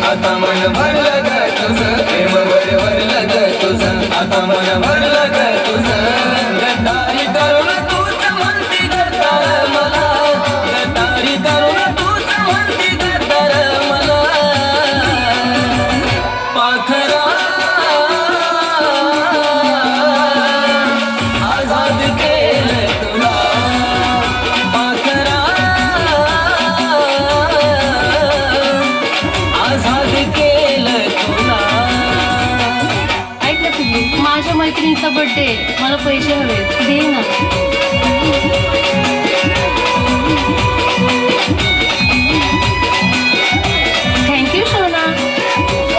आता मन भरलं ग तुझं प्रेम भरलं ग तुझं आता मन भरलं ग तुझं गद्दारी करून तूच म्हणती गद्दार मला गद्दारी करून तूच म्हणती गद्दार मला पाखरा आझाद केलं तुला पाखरा आझाद केलं तुला ऐक ना पिल्लू, माझ्या मैत्रिणीचा बर्थडे, मला पैसे हवे, दे ना. थँक्यू सोना.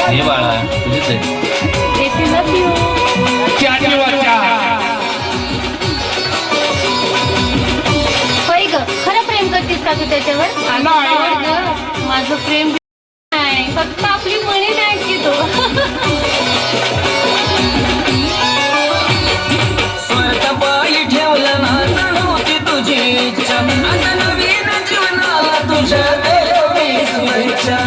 हे बाळा तुझीच आहे येते लव यू. होय ग, खरं प्रेम करतेस का तू त्याच्यावर? आवड ग, माझं प्रेम नाही, फक्त आपली मनी नाही की तो. पायी ठेवलं ना नव्हती तुझी इच्छा आता नवीन जीवनाला तुझ्या देवी शुभेच्छा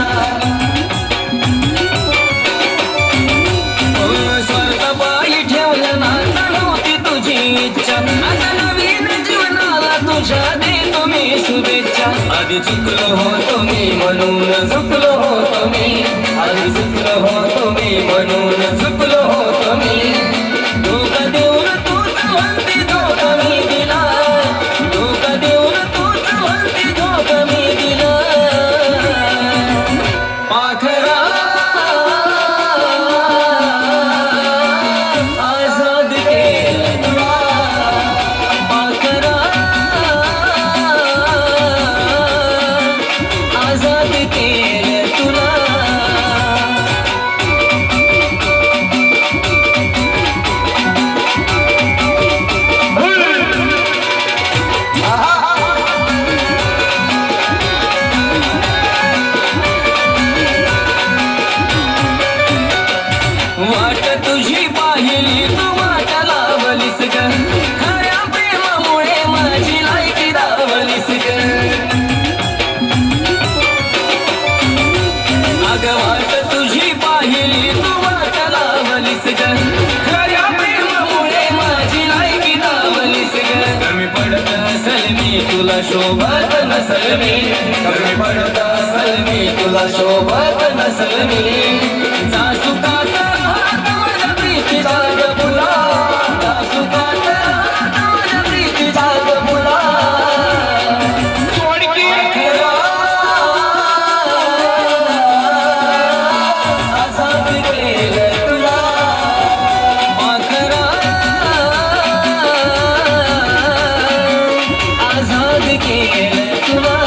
स्वार्थ पायी ठेवलं ना नव्हती तुझी इच्छा आता नवीन जीवनाला तुझ्या देतो मी शुभेच्छा आधी चुकलो होतो मी म्हणून चुकलो होतो मी आधी चुकलो होतो मी म्हणून चुकलो होतो मी धोका देऊन तूच म्हणती धोका मी दिला धोका देऊन तूच म्हणती धोका मी दिला पाखरा आझाद केलं तुला पाखरा आझाद केलं तुला वाट तुझी पाहिली तू वाट लावलीस ग खऱ्या प्रेमामुळे माझी लायकी दावलीस ग अग वाट तुझी पाहिली तू वाट लावलीस ग खऱ्या प्रेमामुळे माझी लायकी दावलीस ग कमी पडत असल मी तुला शोभत नसल मी कमी पडत असल मी तुला शोभत नसल मी जा सुखात राहत माझ्या प्रीतीचा ग मुला जा सुखात राहत माझ्या प्रीतीचा ग मुला पाखरा आझाद केलं तुला पाखरा आझाद केलं तुला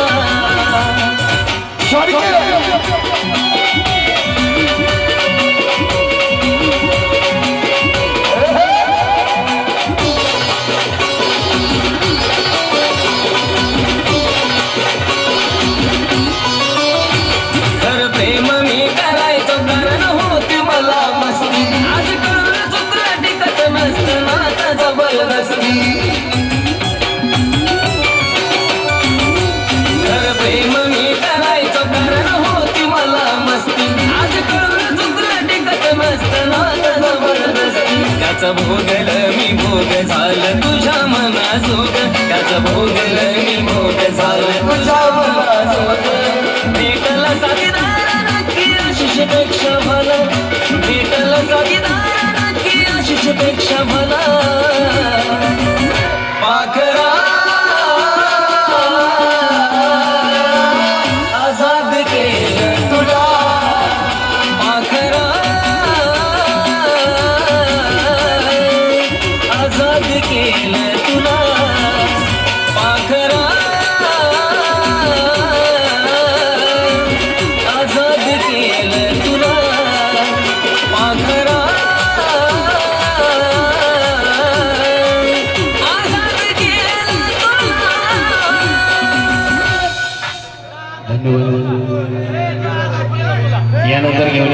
खरं प्रेम मी करायचो कारण होती मला मस्ती आज कळून चुकलं टिकत नसतं नाता जबरदस्ती खरं प्रेम मी करायचो कारण होती मला मस्ती आज कळून चुकलं टिकत नसतं नाता जबरदस्ती त्याचं भोगलं मी भोग झालं तुझ्या मनाजोग त्याचं भोगलं मी भोग झालं तुझ्या मनाजोग भेटला साथीदार नक्की आशिषपेक्षा भला भेटला साथीदार नक्की आशिषपेक्षा भला पाखरा आझाद केलं तुला पाखरा आझाद केलं तुला पाखरा आझाद केलं तुला पाखरा आझाद केलं तुला. धन्यवाद. यानंतर घेऊन